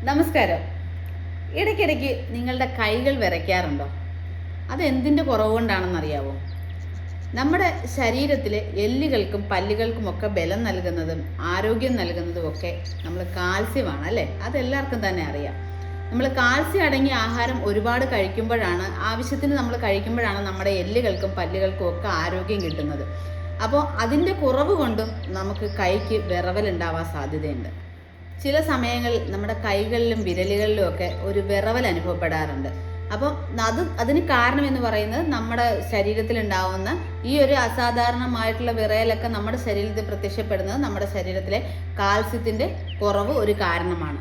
നമസ്കാരം. ഇടയ്ക്കിടയ്ക്ക് നിങ്ങളുടെ കൈകൾ വിറയ്ക്കാറുണ്ടോ? അതെന്തിൻ്റെ കുറവ് കൊണ്ടാണെന്നറിയാവോ? നമ്മുടെ ശരീരത്തിലെ എല്ലുകൾക്കും പല്ലുകൾക്കുമൊക്കെ ബലം നൽകുന്നതും ആരോഗ്യം നൽകുന്നതും ഒക്കെ നമ്മൾ കാൽസ്യമാണ് അല്ലേ? അതെല്ലാവർക്കും തന്നെ അറിയാം. നമ്മൾ കാൽസ്യം അടങ്ങിയ ആഹാരം ഒരുപാട് കഴിക്കുമ്പോഴാണ്, ആവശ്യത്തിന് നമ്മൾ കഴിക്കുമ്പോഴാണ് നമ്മുടെ എല്ലുകൾക്കും പല്ലുകൾക്കും ഒക്കെ ആരോഗ്യം കിട്ടുന്നത്. അപ്പോൾ അതിൻ്റെ കുറവ് കൊണ്ടും നമുക്ക് കൈക്ക് വിറവലുണ്ടാവാൻ സാധ്യതയുണ്ട്. ചില സമയങ്ങളിൽ നമ്മുടെ കൈകളിലും വിരലുകളിലും ഒക്കെ ഒരു വിറവൽ അനുഭവപ്പെടാറുണ്ട്. അപ്പം അതിന് കാരണം എന്ന് പറയുന്നത് നമ്മുടെ ശരീരത്തിലുണ്ടാവുന്ന ഈ ഒരു അസാധാരണമായിട്ടുള്ള വിറയലൊക്കെ നമ്മുടെ ശരീരത്തിൽ പ്രത്യക്ഷപ്പെടുന്നത് നമ്മുടെ ശരീരത്തിലെ കാൽസ്യത്തിൻ്റെ കുറവ് ഒരു കാരണമാണ്.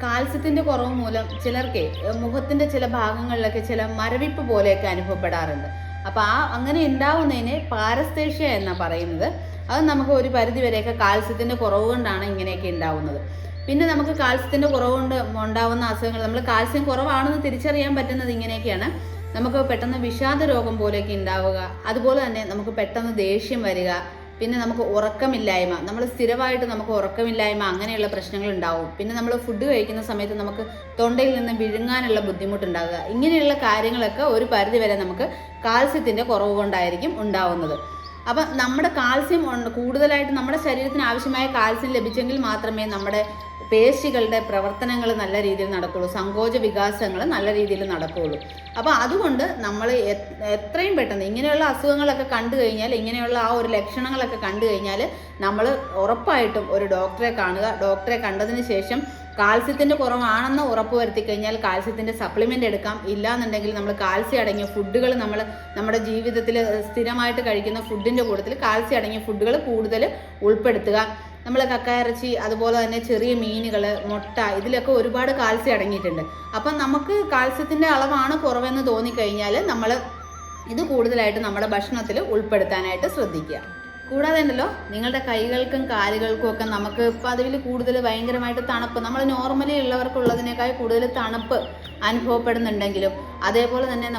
കാൽസ്യത്തിൻ്റെ കുറവ് മൂലം ചിലർക്ക് മുഖത്തിൻ്റെ ചില ഭാഗങ്ങളിലൊക്കെ ചില മരവിപ്പ് പോലെയൊക്കെ അനുഭവപ്പെടാറുണ്ട്. അപ്പോൾ അങ്ങനെ ഉണ്ടാവുന്നതിനെ പാരസ്തേഷ്യ എന്നാണ് പറയുന്നത്. അത് നമുക്ക് ഒരു പരിധി വരെയൊക്കെ കാൽസ്യത്തിൻ്റെ കുറവ് കൊണ്ടാണ് ഇങ്ങനെയൊക്കെ ഉണ്ടാവുന്നത്. പിന്നെ നമുക്ക് കാൽസ്യത്തിൻ്റെ കുറവ് കൊണ്ട് ഉണ്ടാവുന്ന അസുഖങ്ങൾ, നമ്മൾ കാൽസ്യം കുറവാണെന്ന് തിരിച്ചറിയാൻ പറ്റുന്നത് ഇങ്ങനെയൊക്കെയാണ്. നമുക്ക് പെട്ടെന്ന് വിഷാദ രോഗം പോലെയൊക്കെ ഉണ്ടാവുക, അതുപോലെ തന്നെ നമുക്ക് പെട്ടെന്ന് ദേഷ്യം വരിക, പിന്നെ നമുക്ക് ഉറക്കമില്ലായ്മ, നമ്മൾ സ്ഥിരമായിട്ട് നമുക്ക് ഉറക്കമില്ലായ്മ അങ്ങനെയുള്ള പ്രശ്നങ്ങൾ ഉണ്ടാവും. പിന്നെ നമ്മൾ ഫുഡ് കഴിക്കുന്ന സമയത്ത് നമുക്ക് തൊണ്ടയിൽ നിന്ന് വിഴുങ്ങാനുള്ള ബുദ്ധിമുട്ടുണ്ടാകുക. ഇങ്ങനെയുള്ള കാര്യങ്ങളൊക്കെ ഒരു പരിധി വരെ നമുക്ക് കാൽസ്യത്തിൻ്റെ കുറവ് കൊണ്ടായിരിക്കും ഉണ്ടാവുന്നത്. അപ്പം നമ്മുടെ കാൽസ്യം കൂടുതലായിട്ട് നമ്മുടെ ശരീരത്തിന് ആവശ്യമായ കാൽസ്യം ലഭിച്ചെങ്കിൽ മാത്രമേ നമ്മുടെ പേശികളുടെ പ്രവർത്തനങ്ങൾ നല്ല രീതിയിൽ നടക്കുകയുള്ളൂ, സങ്കോച വികാസങ്ങൾ നല്ല രീതിയിൽ നടക്കുകയുള്ളൂ. അപ്പോൾ അതുകൊണ്ട് നമ്മൾ എത്രയും പെട്ടെന്ന് ഇങ്ങനെയുള്ള അസുഖങ്ങളൊക്കെ കണ്ടു കഴിഞ്ഞാൽ, ഇങ്ങനെയുള്ള ആ ഒരു ലക്ഷണങ്ങളൊക്കെ കണ്ടു കഴിഞ്ഞാൽ നമ്മൾ ഉറപ്പായിട്ടും ഒരു ഡോക്ടറെ കാണുക. ഡോക്ടറെ കണ്ടതിന് ശേഷം കാൽസ്യത്തിൻ്റെ കുറവാണെന്ന് ഉറപ്പ് വരുത്തി കഴിഞ്ഞാൽ കാൽസ്യത്തിൻ്റെ സപ്ലിമെൻ്റ് എടുക്കാം. ഇല്ലാന്നുണ്ടെങ്കിൽ നമ്മൾ കാൽസ്യം അടങ്ങിയ ഫുഡുകൾ നമ്മുടെ ജീവിതത്തിൽ സ്ഥിരമായിട്ട് കഴിക്കുന്ന ഫുഡിൻ്റെ കൂട്ടത്തിൽ കാൽസ്യം അടങ്ങിയ ഫുഡുകൾ കൂടുതൽ ഉൾപ്പെടുത്തുക. നമ്മൾ കക്കയിറച്ചി, അതുപോലെ തന്നെ ചെറിയ മീനുകൾ, മുട്ട, ഇതിലൊക്കെ ഒരുപാട് കാൽസ്യം അടങ്ങിയിട്ടുണ്ട്. അപ്പം നമുക്ക് കാൽസ്യത്തിൻ്റെ അളവാണ് കുറവെന്ന് തോന്നിക്കഴിഞ്ഞാൽ നമ്മൾ ഇത് കൂടുതലായിട്ട് നമ്മുടെ ഭക്ഷണത്തിൽ ഉൾപ്പെടുത്താനായിട്ട് ശ്രദ്ധിക്കുക. കൂടാതെ ഉണ്ടല്ലോ, നിങ്ങളുടെ കൈകൾക്കും കാലുകൾക്കും ഒക്കെ നമുക്ക് പതിവിൽ കൂടുതൽ ഭയങ്കരമായിട്ട് തണുപ്പ്, നമ്മൾ നോർമലി ഉള്ളവർക്കുള്ളതിനേക്കാൾ കൂടുതൽ തണുപ്പ് അനുഭവപ്പെടുന്നുണ്ടെങ്കിലും, അതേപോലെ തന്നെ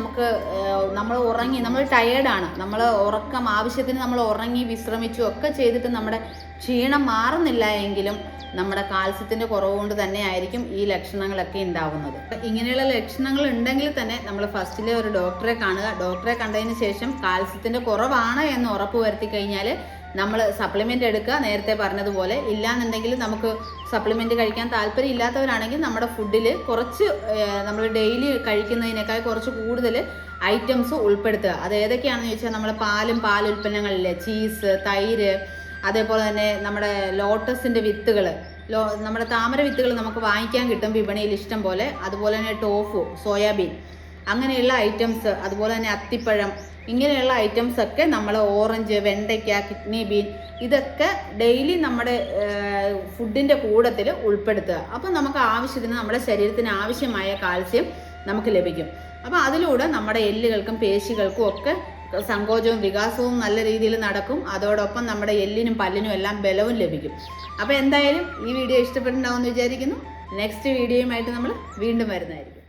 നമ്മൾ ടയേർഡാണ്, നമ്മൾ ഉറക്കം ആവശ്യത്തിന് നമ്മൾ ഉറങ്ങി വിശ്രമിച്ചു ഒക്കെ ചെയ്തിട്ട് നമ്മുടെ ക്ഷീണം മാറുന്നില്ല എങ്കിലും നമ്മുടെ കാൽസ്യത്തിൻ്റെ കുറവ് കൊണ്ട് തന്നെ ആയിരിക്കും ഈ ലക്ഷണങ്ങളൊക്കെ ഉണ്ടാവുന്നത്. ഇങ്ങനെയുള്ള ലക്ഷണങ്ങൾ ഉണ്ടെങ്കിൽ തന്നെ നമ്മൾ ഫസ്റ്റിലെ ഒരു ഡോക്ടറെ കാണുക. ഡോക്ടറെ കണ്ടതിന് ശേഷം കാൽസ്യത്തിൻ്റെ കുറവാണ് എന്ന് ഉറപ്പ് വരുത്തി കഴിഞ്ഞാൽ നമ്മൾ സപ്ലിമെൻ്റ് എടുക്കുക, നേരത്തെ പറഞ്ഞതുപോലെ. ഇല്ലാന്നുണ്ടെങ്കിൽ നമുക്ക് സപ്ലിമെൻ്റ് കഴിക്കാൻ താല്പര്യം ഇല്ലാത്തവരാണെങ്കിൽ നമ്മുടെ ഫുഡിൽ കുറച്ച് നമ്മൾ ഡെയിലി കഴിക്കുന്നതിനേക്കാൾ കുറച്ച് കൂടുതൽ ഐറ്റംസ് ഉൾപ്പെടുത്തുക. അത് ഏതൊക്കെയാണെന്ന് ചോദിച്ചാൽ നമ്മൾ പാലുൽപ്പന്നങ്ങളിലെ ചീസ്, തൈര്, അതേപോലെ തന്നെ നമ്മുടെ ലോട്ടസിൻ്റെ വിത്തുകൾ, നമ്മുടെ താമര വിത്തുകൾ നമുക്ക് വാങ്ങിക്കാൻ കിട്ടും വിപണിയിൽ ഇഷ്ടം പോലെ. അതുപോലെ തന്നെ ടോഫു, സോയാബീൻ, അങ്ങനെയുള്ള ഐറ്റംസ്, അതുപോലെ തന്നെ അത്തിപ്പഴം, ഇങ്ങനെയുള്ള ഐറ്റംസ് ഒക്കെ നമ്മൾ ഓറഞ്ച്, വെണ്ടയ്ക്ക, കിഡ്നി ബീൻ, ഇതൊക്കെ ഡെയിലി നമ്മുടെ ഫുഡിൻ്റെ കൂട്ടത്തിൽ ഉൾപ്പെടുത്തുക. അപ്പം നമുക്ക് ആവശ്യത്തിന് നമ്മുടെ ശരീരത്തിന് ആവശ്യമായ കാൽസ്യം നമുക്ക് ലഭിക്കും. അപ്പോൾ അതിലൂടെ നമ്മുടെ എല്ലുകൾക്കും പേശികൾക്കും ഒക്കെ സങ്കോചവും വികാസവും നല്ല രീതിയിൽ നടക്കും. അതോടൊപ്പം നമ്മുടെ എല്ലിനും പല്ലിനും എല്ലാം ബലവും ലഭിക്കും. അപ്പോൾ എന്തായാലും ഈ വീഡിയോ ഇഷ്ടപ്പെട്ടിട്ടുണ്ടാവുമെന്ന് വിചാരിക്കുന്നു. നെക്സ്റ്റ് വീഡിയോയുമായിട്ട് നമ്മൾ വീണ്ടും വരുന്നതായിരിക്കും.